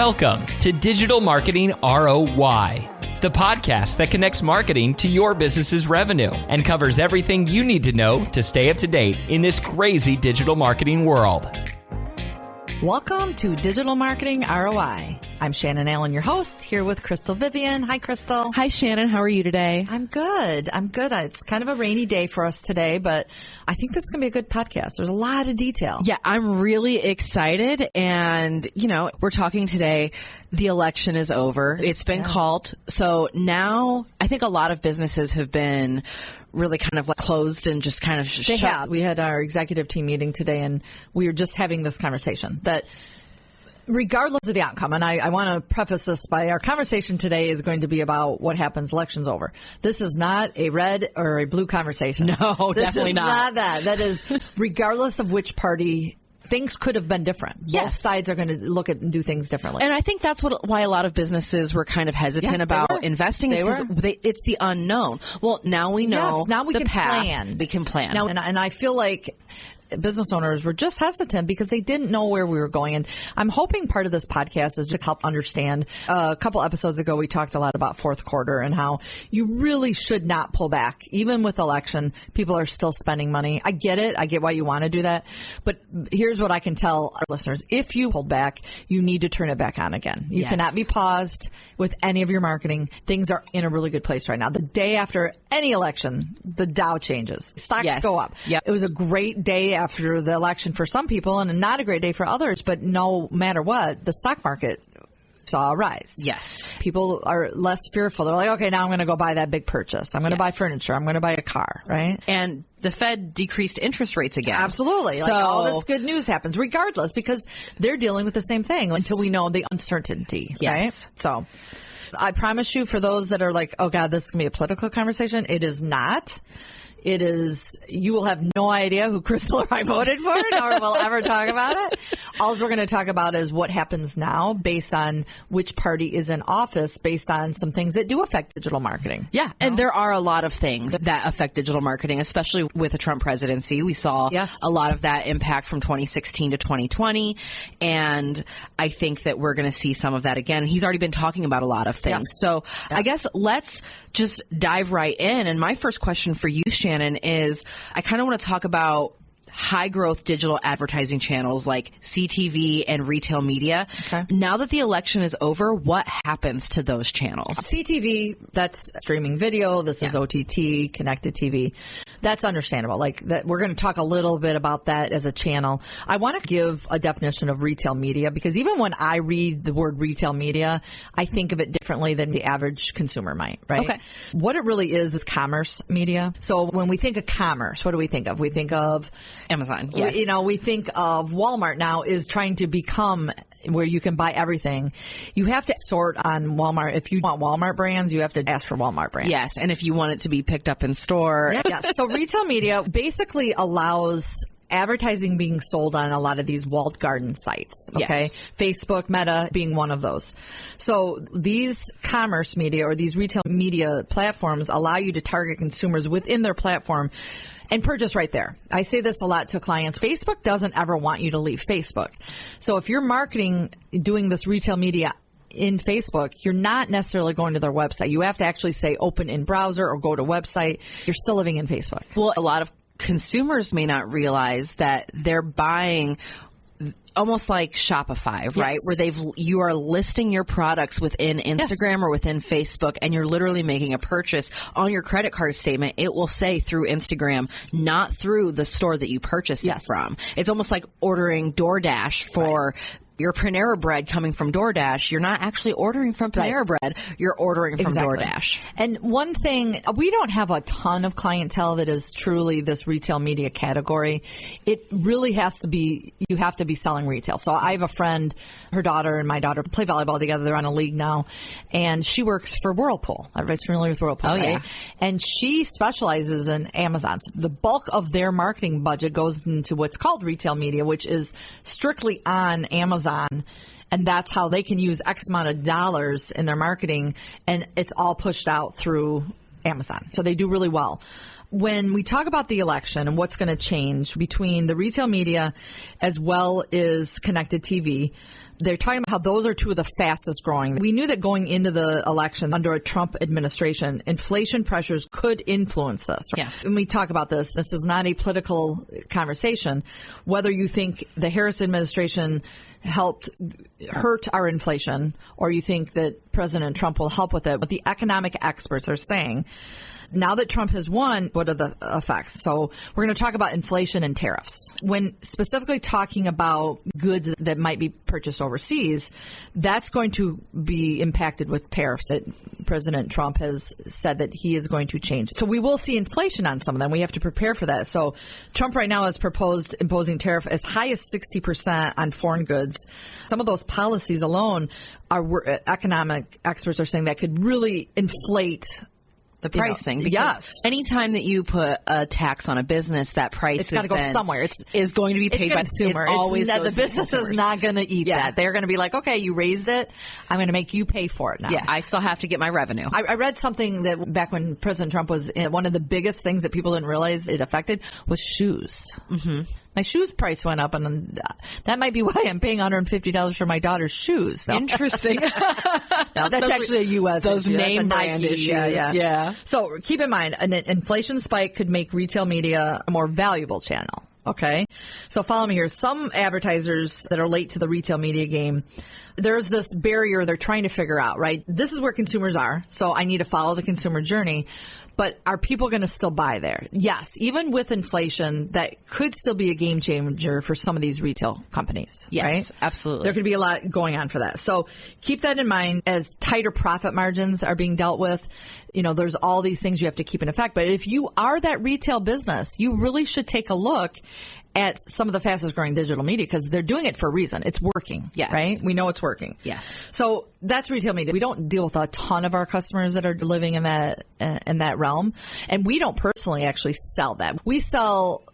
Welcome to Digital Marketing ROI, the podcast that connects marketing to your business's revenue and covers everything you need to know to stay up to date in this crazy digital marketing world. Welcome to Digital Marketing ROI. I'm Shannon Allen, your host, here with Crystal Vivian. Hi, Crystal. Hi, Shannon. How are you today? I'm good. It's kind of a rainy day for us today, but I think this is going to be a good podcast. There's a lot of detail. Yeah, I'm really excited. And, we're talking today. The election is over. It's been called. So now I think a lot of businesses have been really kind of like closed and just kind of shut. We had our executive team meeting today, and we were just having this conversation that regardless of the outcome, and I want to preface this by our conversation today is going to be about what happens election's over. This is not a red or a blue conversation. No, this definitely is not that. That is regardless of which party. Things could have been different. Yes. Both sides are going to look at and do things differently. And I think that's why a lot of businesses were kind of hesitant about investing. It's the unknown. Well, now we know. Yes, now we can plan. We can plan. Now, and I feel like business owners were just hesitant because they didn't know where we were going. And I'm hoping part of this podcast is to help understand. A couple episodes ago, we talked a lot about fourth quarter and how you really should not pull back. Even with election, people are still spending money. I get it. I get why you want to do that. But here's what I can tell our listeners. If you pull back, you need to turn it back on again. You cannot be paused with any of your marketing. Things are in a really good place right now. The day after any election, the Dow changes. Stocks go up. Yep. It was a great day after the election for some people and not a great day for others, but no matter what, the stock market saw a rise. Yes. People are less fearful. They're like, okay, now I'm going to go buy that big purchase. I'm going to buy furniture. I'm going to buy a car, right? And the Fed decreased interest rates again. Absolutely. So like all this good news happens regardless because they're dealing with the same thing until we know the uncertainty, right? So I promise you, for those that are like, oh God, this is going to be a political conversation, it is not. It is, you will have no idea who Crystal or I voted for, nor will ever talk about it. All we're going to talk about is what happens now based on which party is in office, based on some things that do affect digital marketing. Yeah, and there are a lot of things that affect digital marketing, especially with the Trump presidency. We saw a lot of that impact from 2016 to 2020, and I think that we're going to see some of that again. He's already been talking about a lot of things. So I guess let's just dive right in. And my first question for you, Shannon, is I kind of want to talk about high growth digital advertising channels like CTV and retail media. Okay. Now that the election is over, what happens to those channels? CTV, that's streaming video. This is OTT, connected TV. That's understandable. Like that, we're going to talk a little bit about that as a channel. I want to give a definition of retail media because even when I read the word retail media, I think of it differently than the average consumer might, right? Okay. What it really is commerce media. So when we think of commerce, what do we think of? We think of Amazon. Yes. We think of Walmart now is trying to become where you can buy everything. You have to sort on Walmart. If you want Walmart brands, you have to ask for Walmart brands. Yes. And if you want it to be picked up in store. Yes. So retail media basically allows advertising being sold on a lot of these walled garden sites. Okay. Yes. Facebook, Meta being one of those. So these commerce media or these retail media platforms allow you to target consumers within their platform and purchase right there. I say this a lot to clients. Facebook doesn't ever want you to leave Facebook. So if you're marketing, doing this retail media in Facebook, you're not necessarily going to their website. You have to actually say open in browser or go to website. You're still living in Facebook. Well, a lot of consumers may not realize that they're buying almost like Shopify, right? Where you are listing your products within Instagram or within Facebook, and you're literally making a purchase on your credit card statement. It will say through Instagram, not through the store that you purchased it from. It's almost like ordering DoorDash for your Panera Bread coming from DoorDash. You're not actually ordering from Panera Bread. You're ordering from DoorDash. And one thing, we don't have a ton of clientele that is truly this retail media category. It really has to be, you have to be selling retail. So I have a friend, her daughter and my daughter play volleyball together. They're on a league now. And she works for Whirlpool. Everybody's familiar with Whirlpool, right? Yeah. And she specializes in Amazon. So the bulk of their marketing budget goes into what's called retail media, which is strictly on Amazon. And that's how they can use X amount of dollars in their marketing, and it's all pushed out through Amazon. So they do really well. When we talk about the election and what's going to change between the retail media as well as connected TV, they're talking about how those are two of the fastest growing. We knew that going into the election under a Trump administration, inflation pressures could influence this. Right? Yeah. When we talk about this is not a political conversation. Whether you think the Harris administration helped hurt our inflation or you think that President Trump will help with it, what the economic experts are saying, now that Trump has won, what are the effects? So we're going to talk about inflation and tariffs. When specifically talking about goods that might be purchased overseas, that's going to be impacted with tariffs that President Trump has said that he is going to change. So we will see inflation on some of them. We have to prepare for that. So Trump right now has proposed imposing tariff as high as 60% on foreign goods. Some of those policies alone are economic experts are saying that could really inflate the pricing. Because yes. Anytime that you put a tax on a business, that price it's got to go somewhere. Is going to be paid by the consumer. The business is not going to eat that. They're going to be like, okay, you raised it. I'm going to make you pay for it now. Yeah, I still have to get my revenue. I read something that back when President Trump was in, one of the biggest things that people didn't realize it affected was shoes. Mm-hmm. My shoes price went up, and that might be why I'm paying $150 for my daughter's shoes. So. Interesting. No, that's actually a U.S. Those issue. name brand issues. Yeah. So keep in mind, an inflation spike could make retail media a more valuable channel. Okay. So follow me here. Some advertisers that are late to the retail media game, there's this barrier they're trying to figure out, right? This is where consumers are. So I need to follow the consumer journey. But are people going to still buy there? Yes. Even with inflation, that could still be a game changer for some of these retail companies. Yes, right? Absolutely. There could be a lot going on for that. So keep that in mind as tighter profit margins are being dealt with. You know, there's all these things you have to keep in effect. But if you are that retail business, you really should take a look at some of the fastest growing digital media because they're doing it for a reason. It's working. Yes. Right? We know it's working. Yes. So that's retail media. We don't deal with a ton of our customers that are living in that realm. And we don't personally actually sell that. We sell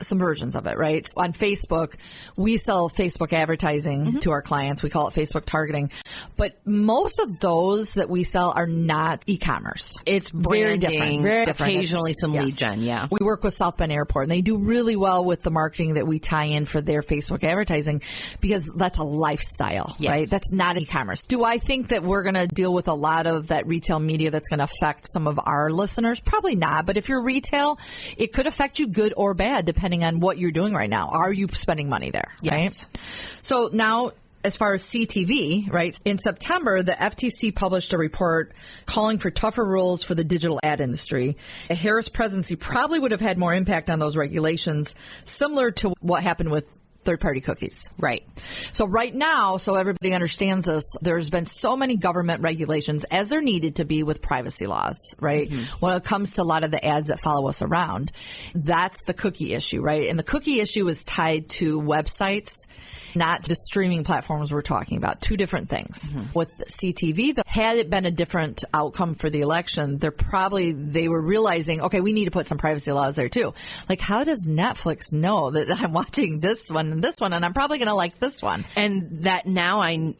some versions of it, right? On Facebook, we sell Facebook advertising to our clients. We call it Facebook targeting. But most of those that we sell are not e-commerce. It's branding, very different. Occasionally some lead gen, yeah. We work with South Bend Airport, and they do really well with the marketing that we tie in for their Facebook advertising because that's a lifestyle, right? That's not e-commerce. Do I think that we're going to deal with a lot of that retail media that's going to affect some of our listeners? Probably not. But if you're retail, it could affect you good or bad depending on what you're doing right now. Are you spending money there? Yes. Right? So now, as far as CTV, right, in September, the FTC published a report calling for tougher rules for the digital ad industry. A Harris presidency probably would have had more impact on those regulations, similar to what happened with third-party cookies. Right. So right now, so everybody understands this, there's been so many government regulations as there needed to be with privacy laws, right? When it comes to a lot of the ads that follow us around, that's the cookie issue, right? And the cookie issue is tied to websites, not the streaming platforms we're talking about. Two different things. With CTV, had it been a different outcome for the election, they were realizing, okay, we need to put some privacy laws there too. Like, how does Netflix know that I'm watching this one and this one, and I'm probably going to like this one? And that now I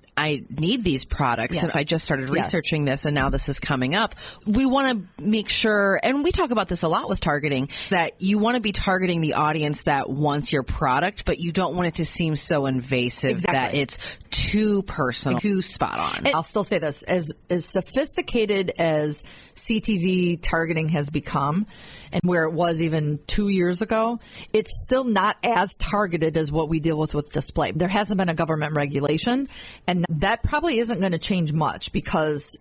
need these products. And I just started researching this, and now this is coming up. We want to make sure, and we talk about this a lot with targeting, that you want to be targeting the audience that wants your product, but you don't want it to seem so invasive that it's too personal, too spot on. And I'll still say this, as sophisticated as CTV targeting has become, and where it was even 2 years ago, it's still not as targeted as what we deal with display. There hasn't been a government regulation, and that probably isn't going to change much because,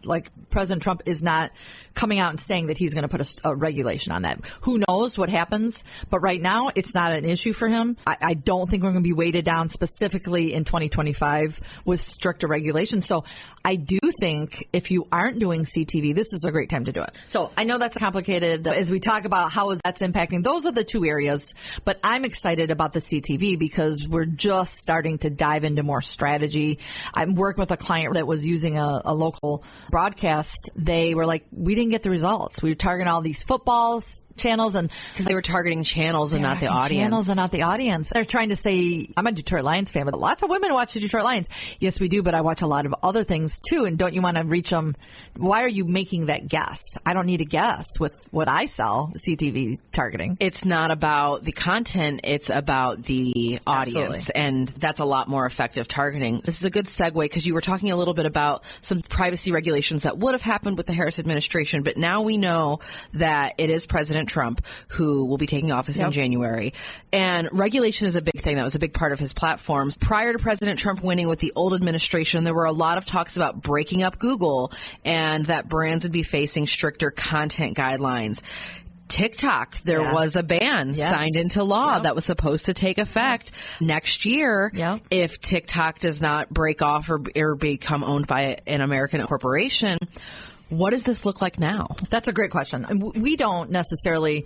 like, President Trump is not coming out and saying that he's going to put a regulation on that. Who knows what happens? But right now, it's not an issue for him. I don't think we're going to be weighted down specifically in 2025 with stricter regulations. So I do think if you aren't doing CTV, this is a great time to do it. So I know that's complicated as we talk about how that's impacting. Those are the two areas, but I'm excited about the CTV because we're just starting to dive into more strategy. I'm working with a client that was using a local broadcast. They were like, we didn't get the results. We were targeting all these footballs channels, and because they were targeting channels and not the audience. Channels and not the audience. They're trying to say, I'm a Detroit Lions fan, but lots of women watch the Detroit Lions. Yes, we do, but I watch a lot of other things too. And don't you want to reach them? Why are you making that guess? I don't need a guess with what I sell, CTV targeting. It's not about the content. It's about the audience. Absolutely. And that's a lot more effective targeting. This is a good segue because you were talking a little bit about some privacy regulations that would have happened with the Harris administration. But now we know that it is President Trump who will be taking office in January. And regulation is a big thing. That was a big part of his platforms. Prior to President Trump winning with the old administration, there were a lot of talks about breaking up Google and that brands would be facing stricter content guidelines. TikTok, there was a ban signed into law that was supposed to take effect next year if TikTok does not break off or become owned by an American corporation. What does this look like now? That's a great question. And we don't necessarily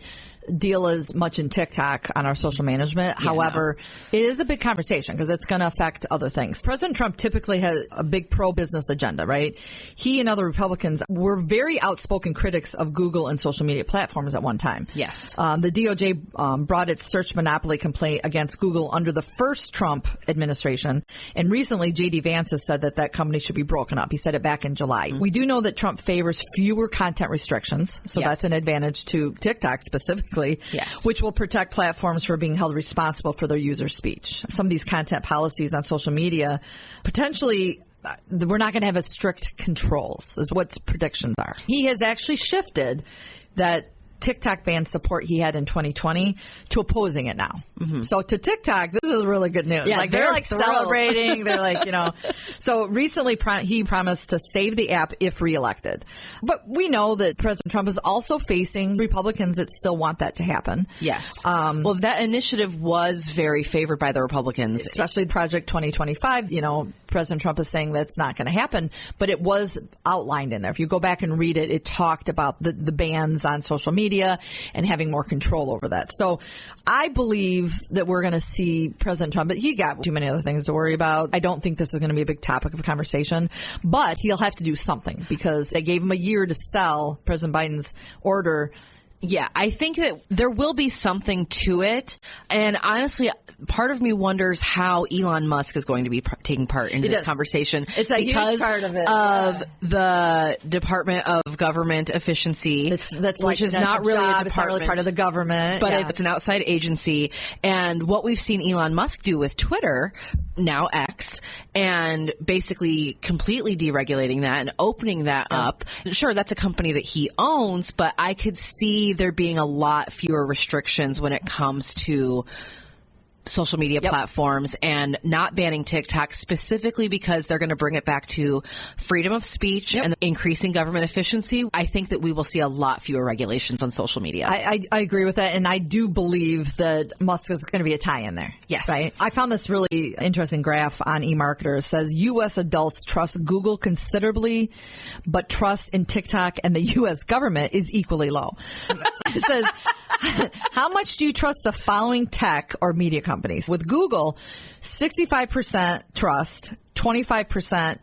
deal as much in TikTok on our social management. However, it is a big conversation because it's going to affect other things. President Trump typically has a big pro-business agenda, right? He and other Republicans were very outspoken critics of Google and social media platforms at one time. Yes. The DOJ brought its search monopoly complaint against Google under the first Trump administration. And recently, J.D. Vance has said that company should be broken up. He said it back in July. We do know that Trump favors fewer content restrictions. So that's an advantage to TikTok specifically. Which will protect platforms for being held responsible for their user speech. Some of these content policies on social media, potentially, we're not going to have as strict controls as what predictions are. He has actually shifted that TikTok ban support he had in 2020 to opposing it now. So to TikTok, this is really good news. Yeah, they're thrilled. celebrating. They're like, So recently he promised to save the app if reelected. But we know that President Trump is also facing Republicans that still want that to happen. Yes. Well, that initiative was very favored by the Republicans. Especially Project 2025. President Trump is saying that's not going to happen, but it was outlined in there. If you go back and read it, it talked about the bans on social media and having more control over that. So I believe that we're going to see President Trump, but he got too many other things to worry about. I don't think this is going to be a big topic of conversation, but he'll have to do something because they gave him a year to sell President Biden's order. Yeah, I think that there will be something to it. And honestly, part of me wonders how Elon Musk is going to be taking part in this conversation. It's a huge part of it. Of the Department of Government Efficiency, which is not really a department. It's not really part of the government. But it's an outside agency. And what we've seen Elon Musk do with Twitter, now X, and basically completely deregulating that and opening that up. Sure, that's a company that he owns, but I could see there being a lot fewer restrictions when it comes to social media platforms and not banning TikTok specifically because they're going to bring it back to freedom of speech and increasing government efficiency. I think that we will see a lot fewer regulations on social media. I agree with that. And I do believe that Musk is going to be a tie in there. Yes. Right. I found this really interesting graph on eMarketer. It says U.S. adults trust Google considerably, but trust in TikTok and the U.S. government is equally low. It says, how much do you trust the following tech or media companies? With Google, 65% trust, 25%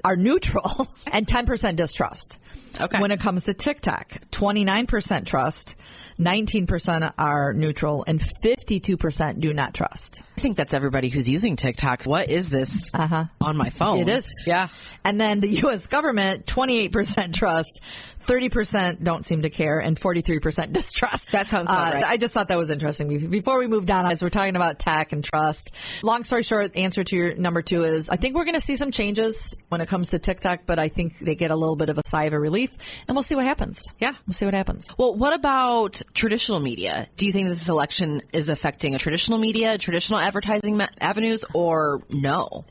are neutral, and 10% distrust. Okay. When it comes to TikTok, 29% trust, 19% are neutral, and 52% do not trust. I think that's everybody who's using TikTok. What is this on my phone? It is. Yeah. And then the U.S. government, 28% trust, 30% don't seem to care, and 43% distrust. That sounds about right. I just thought that was interesting. Before we moved on, as we're talking about tech and trust, long story short, answer to your number two is I think we're going to see some changes when it comes to TikTok, but I think they get a little bit of a sigh of relief, and we'll see what happens. Yeah. We'll see what happens. Well, what about traditional media? Do you think that this election is affecting traditional media, traditional advertising avenues, or no?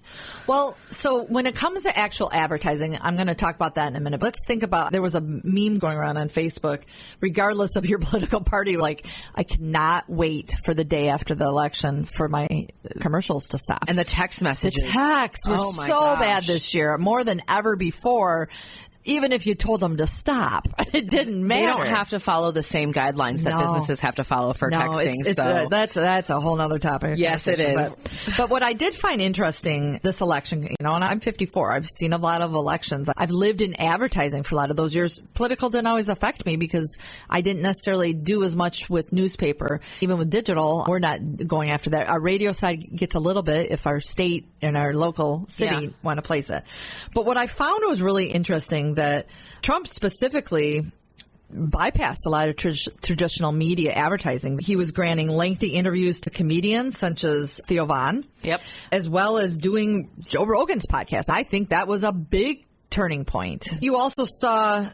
Well, so when it comes to actual advertising, I'm going to talk about that in a minute. But let's think about, there was a meme going around on Facebook, regardless of your political party, like, I cannot wait for the day after the election for my commercials to stop. And the text messages. The texts were so bad this year, more than ever before. even if you told them to stop, it didn't matter. They don't have to follow the same guidelines that businesses have to follow for texting. That's a whole other topic. Yes, it is. But what I did find interesting this election, and I'm 54. I've seen a lot of elections. I've lived in advertising for a lot of those years. Political didn't always affect me because I didn't necessarily do as much with newspaper. Even with digital, we're not going after that. Our radio side gets a little bit if our state and our local city want to place it. But what I found was really interesting that Trump specifically bypassed a lot of traditional media advertising. He was granting lengthy interviews to comedians such as Theo Von, as well as doing Joe Rogan's podcast. I think that was a big turning point. You also saw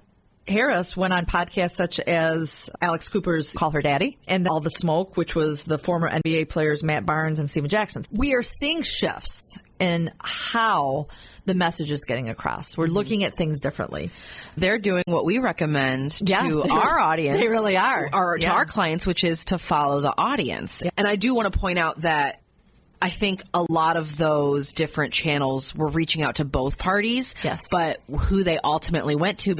Harris went on podcasts such as Alex Cooper's Call Her Daddy and All the Smoke, which was the former NBA players Matt Barnes and Steven Jackson. We are seeing shifts in how the message is getting across. We're looking at things differently. They're doing what we recommend to our audience. They really are. To our clients, which is to follow the audience. Yeah. And I do want to point out that I think a lot of those different channels were reaching out to both parties, but who they ultimately went to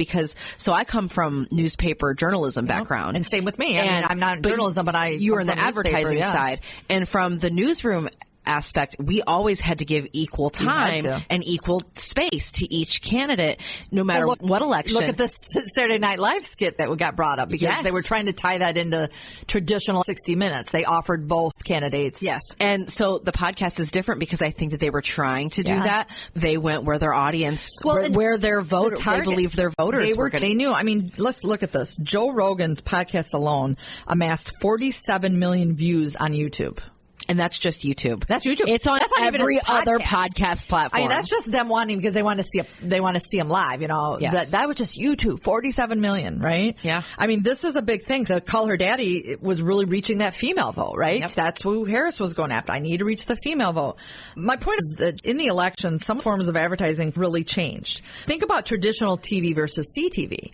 so I come from newspaper journalism background. And same with me. I'm not in journalism, but you were in the advertising side. And from the newsroom aspect, we always had to give equal time and equal space to each candidate, no matter what election. Look at the Saturday Night Live skit that got brought up because they were trying to tie that into traditional 60 Minutes. They offered both candidates. Yes. And so the podcast is different because I think that they were trying to do that. They went where their audience, where their voters, they believed their voters were going to. They knew. I mean, let's look at this. Joe Rogan's podcast alone amassed 47 million views on YouTube. And that's just YouTube. That's YouTube. It's on every other podcast platform. I mean, that's just them wanting because they want to see him live. That was just YouTube. 47 million, right? Yeah. I mean, this is a big thing. So Call Her Daddy was really reaching that female vote, right? Yep. That's who Harris was going after. I need to reach the female vote. My point is that in the election, some forms of advertising really changed. Think about traditional TV versus CTV.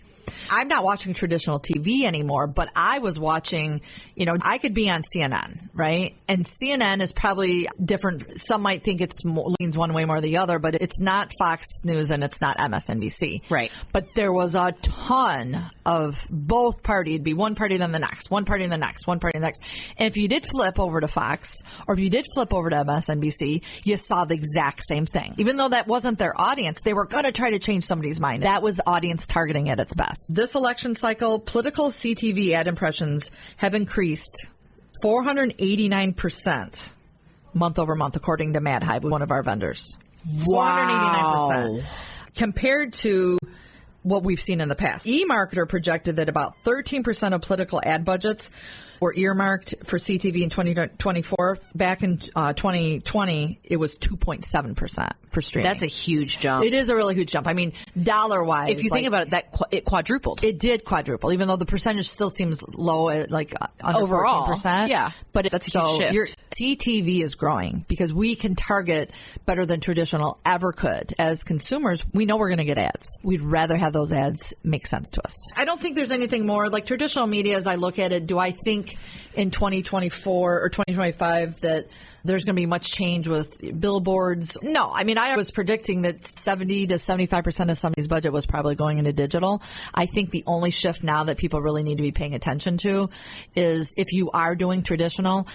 I'm not watching traditional TV anymore, but I was watching, I could be on CNN, right? And CNN is probably different. Some might think it's leans one way more than the other, but it's not Fox News and it's not MSNBC. Right. But there was a ton of both parties. It'd be one party then the next, one party and the next, one party and the next. And if you did flip over to Fox or if you did flip over to MSNBC, you saw the exact same thing. Even though that wasn't their audience, they were going to try to change somebody's mind. That was audience targeting at its best. This election cycle, political CTV ad impressions have increased 489% month over month, according to MadHive, one of our vendors. Wow. 489%. Compared to what we've seen in the past. eMarketer projected that about 13% of political ad budgets were earmarked for CTV in 2024. Back in 2020, it was 2.7% for streaming. That's a huge jump. It is a really huge jump. I mean, dollar-wise. If you think about it, it quadrupled. It did quadruple, even though the percentage still seems low at under overall 14%. Yeah, but that's a huge shift. Your CTV is growing because we can target better than traditional ever could. As consumers, we know we're going to get ads. We'd rather have those ads make sense to us. I don't think there's anything more like traditional media. As I look at it, do I think in 2024 or 2025 that there's going to be much change with billboards? No. I mean, I was predicting that 70 to 75% of somebody's budget was probably going into digital. I think the only shift now that people really need to be paying attention to is if you are doing traditional,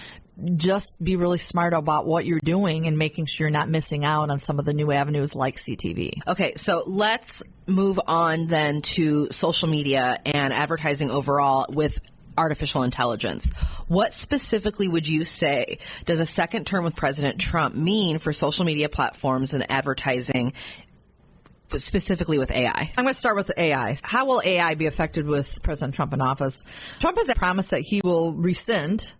just be really smart about what you're doing and making sure you're not missing out on some of the new avenues like CTV. Okay, so let's move on then to social media and advertising overall with artificial intelligence. What specifically would you say does a second term with President Trump mean for social media platforms and advertising, specifically with AI? I'm going to start with AI. How will AI be affected with President Trump in office? Trump has promised that he will rescind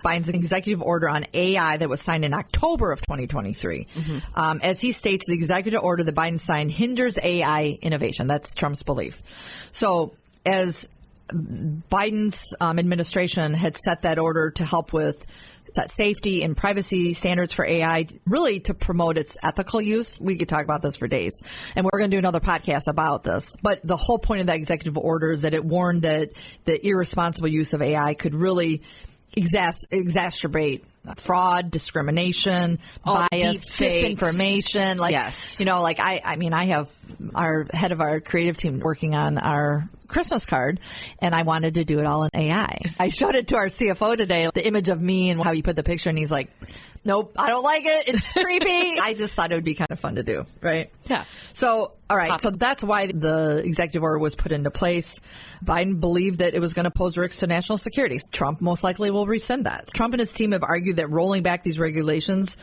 Biden's executive order on AI that was signed in October of 2023. Mm-hmm. As he states, the executive order that Biden signed hinders AI innovation. That's Trump's belief. So as Biden's administration had set that order to help with safety and privacy standards for AI, really to promote its ethical use. We could talk about this for days, and we're going to do another podcast about this. But the whole point of that executive order is that it warned that the irresponsible use of AI could really exacerbate fraud, discrimination, bias, disinformation. Like, yes. I mean, I have our head of our creative team working on our Christmas card, and I wanted to do it all in AI. I showed it to our CFO today, the image of me and how you put the picture, and he's like, nope, I don't like it. It's creepy. I just thought it would be kind of fun to do, right? Yeah. So, all right. So that's why the executive order was put into place. Biden believed that it was going to pose risks to national security. Trump most likely will rescind that. Trump and his team have argued that rolling back these regulations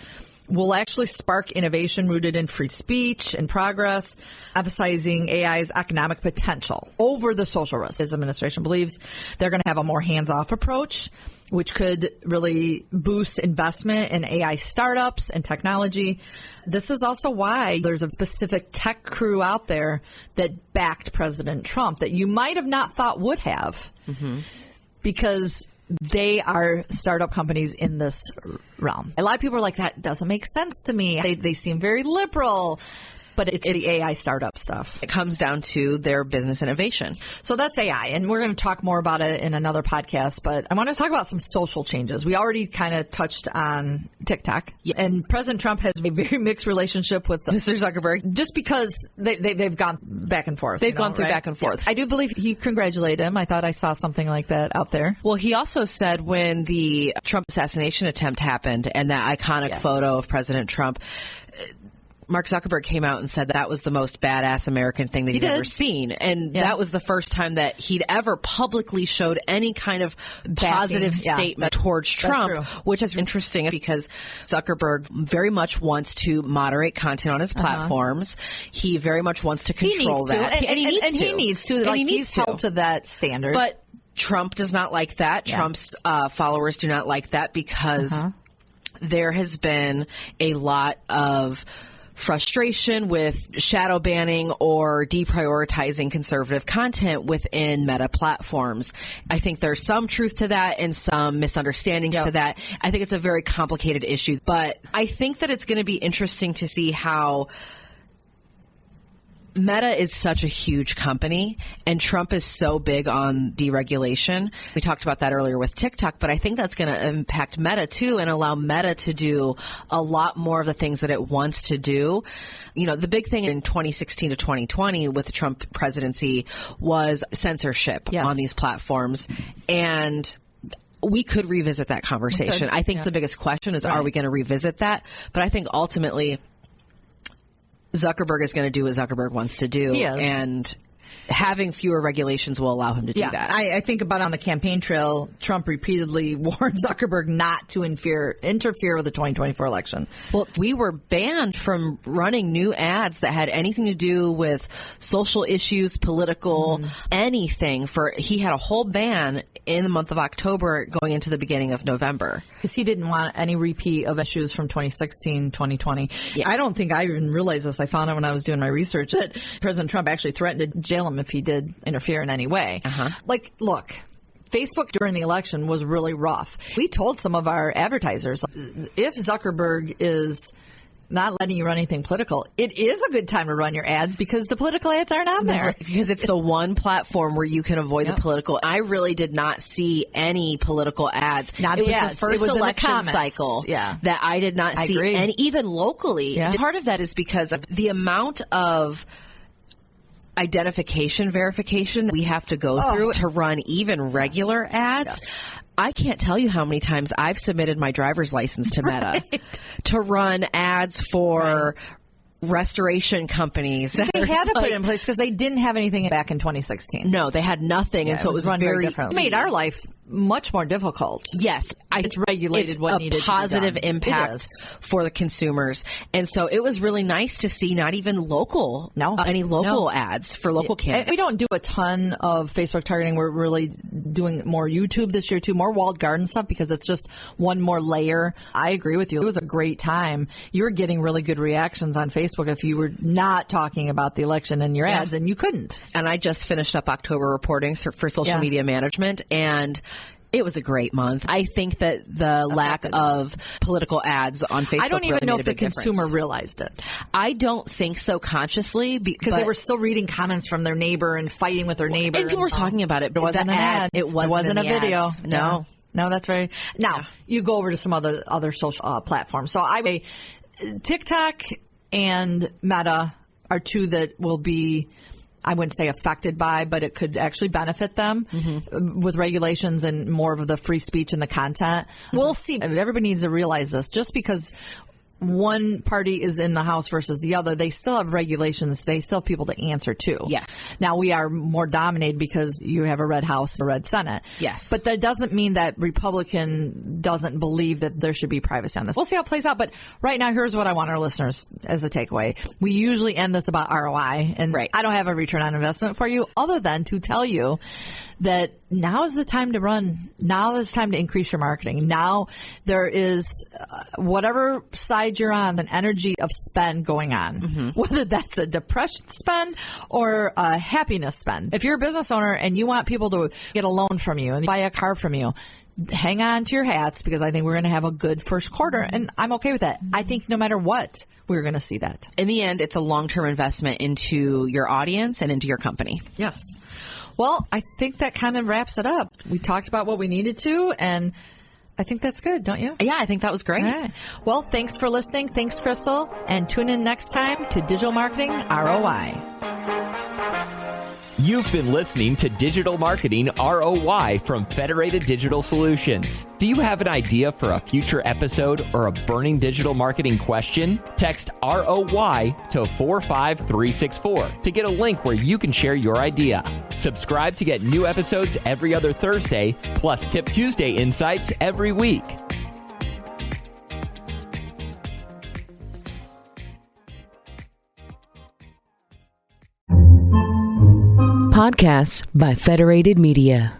will actually spark innovation rooted in free speech and progress, emphasizing AI's economic potential over the social risks. His administration believes they're going to have a more hands-off approach, which could really boost investment in AI startups and technology. This is also why there's a specific tech crew out there that backed President Trump that you might have not thought would have, because they are startup companies in this realm. A lot of people are like, that doesn't make sense to me. They seem very liberal. But it's the AI startup stuff. It comes down to their business innovation. So that's AI, and we're going to talk more about it in another podcast, but I want to talk about some social changes. We already kind of touched on TikTok, and President Trump has a very mixed relationship with Mr. Zuckerberg. Just because they've gone back and forth. They've gone through back and forth. Yeah. I do believe he congratulated him. I thought I saw something like that out there. Well, he also said when the Trump assassination attempt happened and that iconic photo of President Trump, Mark Zuckerberg came out and said that was the most badass American thing that he'd ever seen. And that was the first time that he'd ever publicly showed any kind of positive statement towards Trump, which is interesting because Zuckerberg very much wants to moderate content on his platforms. He very much wants to control that. And he needs to. Like, he's held to that standard. But Trump does not like that. Trump's followers do not like that because there has been a lot of frustration with shadow banning or deprioritizing conservative content within Meta platforms. I think there's some truth to that and some misunderstandings to that. I think it's a very complicated issue, but I think that it's going to be interesting to see how Meta is such a huge company, and Trump is so big on deregulation. We talked about that earlier with TikTok, but I think that's going to impact Meta too and allow Meta to do a lot more of the things that it wants to do. You know, the big thing in 2016 to 2020 with the Trump presidency was censorship on these platforms. And we could revisit that conversation. I think the biggest question is, are we going to revisit that? But I think ultimately Zuckerberg is going to do what Zuckerberg wants to do, and having fewer regulations will allow him to do that. I think about on the campaign trail, Trump repeatedly warned Zuckerberg not to interfere with the 2024 election. Well, we were banned from running new ads that had anything to do with social issues, political, anything. He had a whole ban in the month of October going into the beginning of November. Because he didn't want any repeat of issues from 2016, 2020. Yeah. I don't think I even realized this. I found out when I was doing my research that President Trump actually threatened to jail him if he did interfere in any way. Like, look, Facebook during the election was really rough. We told some of our advertisers, if Zuckerberg is not letting you run anything political, it is a good time to run your ads because the political ads aren't on there. Because it's the one platform where you can avoid the political. I really did not see any political ads. Not it was the first election cycle that I did not see. And even locally, part of that is because of the amount of identification verification we have to go through to run even regular ads. I can't tell you how many times I've submitted my driver's license to Meta to run ads for restoration companies. They had to put it in place because they didn't have anything back in 2016. No, they had nothing, and so it was very different. It made our life much more difficult. Yes, it's regulated. What needed a positive impact for the consumers, and so it was really nice to see not even any local ads for local candidates. We don't do a ton of Facebook targeting. We're really doing more YouTube this year too, more walled garden stuff because it's just one more layer. I agree with you. It was a great time. You were getting really good reactions on Facebook if you were not talking about the election in your ads, and you couldn't. And I just finished up October reporting for social media management, and it was a great month. I think that the lack of political ads on Facebook, I don't even know if the consumer difference. Realized it. I don't think so consciously. Because they were still reading comments from their neighbor and fighting with their neighbor. And people were talking about it. It wasn't an ad. It wasn't a video. No. No, that's right. Now, you go over to some other social platforms. So TikTok and Meta are two that will be, I wouldn't say affected by, but it could actually benefit them with regulations and more of the free speech and the content. We'll see. Everybody needs to realize this. Just because one party is in the House versus the other, they still have regulations. They still have people to answer to. Yes. Now, we are more dominated because you have a red House, a red Senate. Yes. But that doesn't mean that Republican doesn't believe that there should be privacy on this. We'll see how it plays out. But right now, here's what I want our listeners as a takeaway. We usually end this about ROI. And I don't have a return on investment for you other than to tell you that now is the time to run. Now is the time to increase your marketing. Now there is whatever side you're on, an energy of spend going on, whether that's a depression spend or a happiness spend. If you're a business owner and you want people to get a loan from you and buy a car from you, hang on to your hats, because I think we're going to have a good first quarter, and I'm okay with that. I think no matter what, we're going to see that. In the end, it's a long-term investment into your audience and into your company. Yes. Well, I think that kind of wraps it up. We talked about what we needed to, and I think that's good, don't you? Yeah, I think that was great. All right. Well, thanks for listening. Thanks, Crystal. And tune in next time to Digital Marketing ROI. You've been listening to Digital Marketing ROI from Federated Digital Solutions. Do you have an idea for a future episode or a burning digital marketing question? Text ROI to 45364 to get a link where you can share your idea. Subscribe to get new episodes every other Thursday, plus Tip Tuesday insights every week. Podcasts by Federated Media.